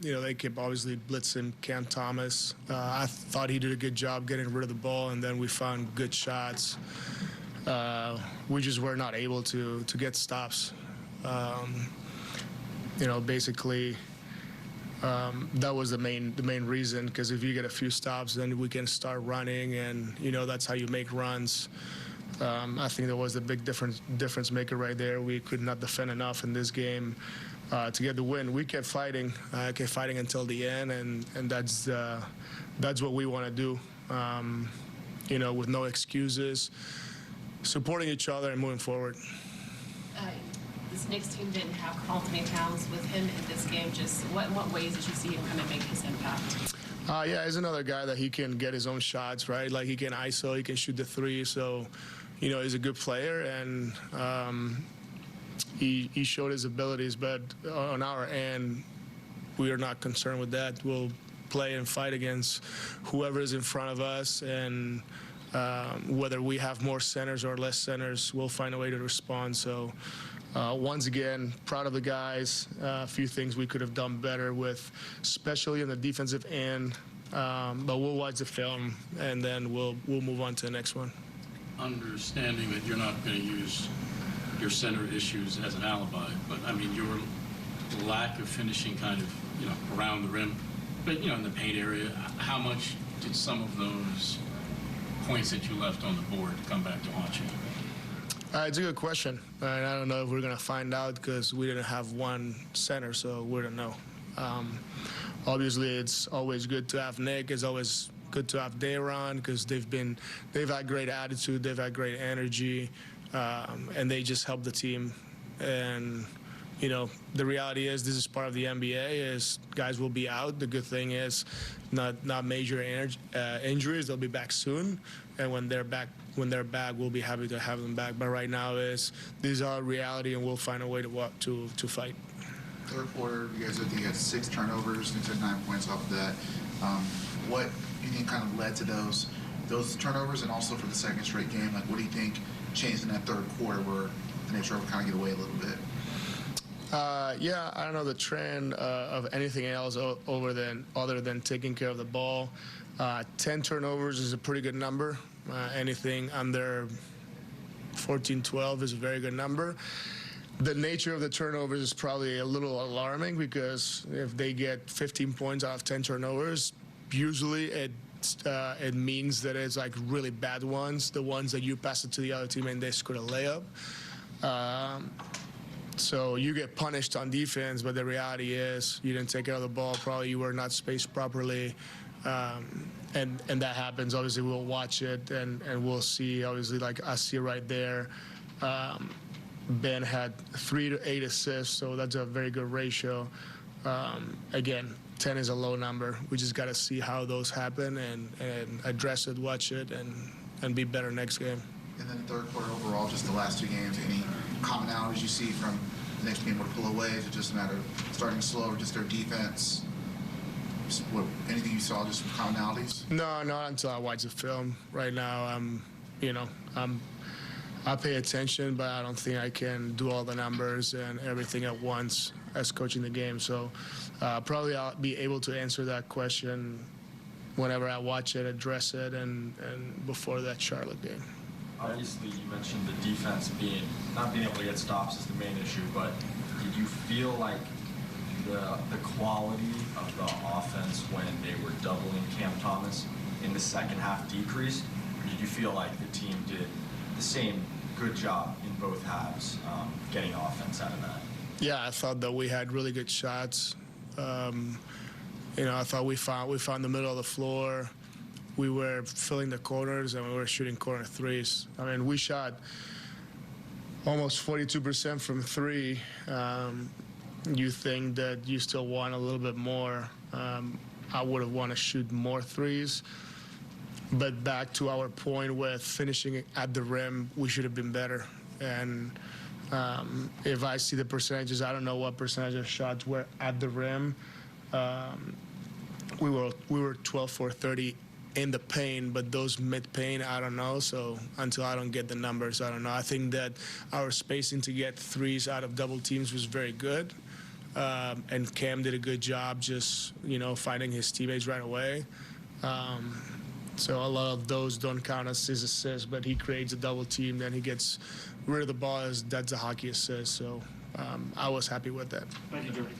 they kept obviously blitzing Cam Thomas. I thought he did a good job getting rid of the ball, and then we found good shots. We just were not able to get stops. Basically, that was the main reason, because if you get a few stops, then we can start running, and that's how you make runs. I think that was the big difference maker right there. We could not defend enough in this game to get the win. We kept fighting until the end, and that's what we want to do. With no excuses, supporting each other and moving forward. This Knicks team didn't have Carlton Towns with him in this game. Just in what ways did you see him kind of make his impact? Yeah, he's another guy that he can get his own shots, right? Like, he can ISO, he can shoot the three. So, he's a good player, and he showed his abilities. But on our end, we are not concerned with that. We'll play and fight against whoever is in front of us, and whether we have more centers or less centers, we'll find a way to respond. So, once again, proud of the guys. A few things we could have done better with, especially in the defensive end. But we'll watch the film, and then we'll move on to the next one. Understanding that you're not going to use your center issues as an alibi, but I mean your lack of finishing kind of around the rim, but in the paint area, how much did some of those points that you left on the board come back to haunt you? It's a good question. I don't know if we're going to find out, because we didn't have one center, so we don't know. Obviously, it's always good to have Nick. It's always good to have Dayron, because they've had great attitude, they've had great energy, and they just help the team. And the reality is, this is part of the NBA. Is guys will be out. The good thing is, not major injuries. They'll be back soon, and when they're back, we'll be happy to have them back. But right now, these are reality, and we'll find a way to fight. Third quarter, you guys, I think you had 6 turnovers and took 9 points off of that. What do you think kind of led to those turnovers, and also for the second straight game? Like, what do you think changed in that third quarter where the Knicks were able to kind of get away a little bit? Yeah, I don't know the trend of anything else other than taking care of the ball. 10 turnovers is a pretty good number. Anything under 14, 12 is a very good number. The nature of the turnovers is probably a little alarming, because if they get 15 points out of 10 turnovers, usually it means that it's like really bad ones, the ones that you pass it to the other team and they score a layup. So you get punished on defense, but the reality is you didn't take care of the ball. Probably you were not spaced properly. And that happens. Obviously, we'll watch it, and we'll see. Obviously, like I see right there, Ben had 3 to 8 assists, so that's a very good ratio. Again, 10 is a low number. We just got to see how those happen and address it, watch it, and be better next game. And then the third quarter overall, just the last 2 games, any commonalities you see from the next game, or pull away? Is it just a matter of starting slow, or just their defense? Anything you saw, just some commonalities? No, not until I watch the film. Right now, I pay attention, but I don't think I can do all the numbers and everything at once as coaching the game. So probably I'll be able to answer that question whenever I watch it, address it, and before that Charlotte game. Obviously, you mentioned the defense not being able to get stops is the main issue, but did you feel like the quality of the offense when they were doubling Cam Thomas in the second half decreased? Or did you feel like the team did the same good job in both halves getting offense out of that? Yeah, I thought that we had really good shots. I thought we found the middle of the floor. We were filling the corners, and we were shooting corner threes. I mean, we shot almost 42% from 3. You think that you still want a little bit more. I would have wanted to shoot more threes. But back to our point with finishing at the rim, we should have been better. And if I see the percentages, I don't know what percentage of shots were at the rim. We were 12 for 30 in the paint, but those mid-paint, I don't know. So until I don't get the numbers, I don't know. I think that our spacing to get threes out of double teams was very good. And Cam did a good job just, finding his teammates right away. So a lot of those don't count as his assists, but he creates a double team, then he gets rid of the ball. That's a hockey assist. So I was happy with that. Thank you, Jordi.